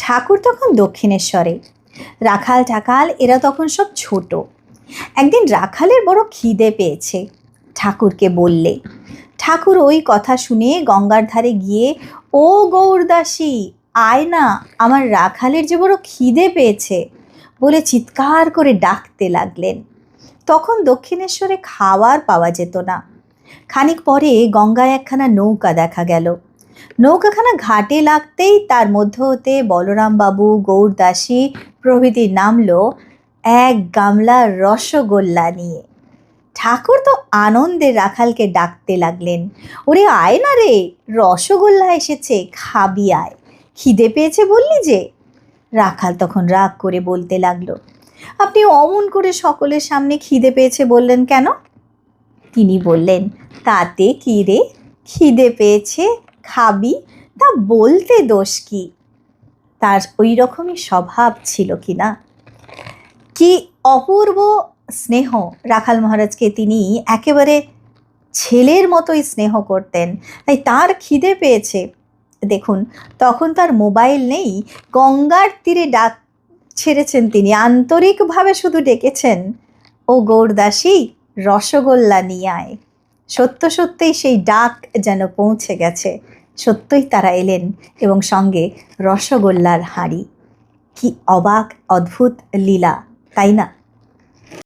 ঠাকুর তখন দক্ষিণেশ্বরে, রাখাল ঠাকাল এরা তখন সব ছোট। একদিন রাখালের বড় খিদে পেয়েছে, ঠাকুরকে বললে। ঠাকুর ওই কথা শুনে গঙ্গার ধারে গিয়ে, ও গৌরদাসী আয় না, আমার রাখালের যে বড় খিদে পেয়েছে বলে চিৎকার করে ডাকতে লাগলেন। তখন দক্ষিণেশ্বরে খাওয়ার পাওয়া যেত না। খানিক পরে গঙ্গায় একখানা নৌকা দেখা গেল। নৌকাখানা ঘাটে লাগতেই তার মধ্য হতে বলরামবাবু, গৌরদাসী প্রভৃতি নামলো এক গামলা রসগোল্লা নিয়ে। ঠাকুর তো আনন্দে রাখালকে ডাকতে লাগলেন, ওরে আয় না রে, রসগোল্লা এসেছে, খাবি আয়, খিদে পেয়েছে বললি যে। রাখাল তখন রাগ করে বলতে লাগলো, আপনি অমন করে সকলের সামনে খিদে পেয়েছে বললেন কেন? তিনি বললেন, তাতে কি রে, খিদে পেয়েছে খাবি, তা বলতে দোষ কি? তার ওই রকমই স্বভাব ছিল কি না? কি অপূর্ব স্নেহ! রাখাল মহারাজকে তিনি একেবারে ছেলের মতোই স্নেহ করতেন। তাই তার খিদে পেয়েছে, দেখুন তখন তার মোবাইল নেই, গঙ্গার তীরে ডাক ছেড়েছেন তিনি, আন্তরিকভাবে শুধু ডেকেছেন, ও গৌরদাসী রসগোল্লা নিয়ে আয়। সত্য সত্যই সেই ডাক যেন পৌঁছে গেছে, সত্যই তারা এলেন এবং সঙ্গে রসগোল্লার হাঁড়ি। কি অবাক অদ্ভুত লীলা, তাই না?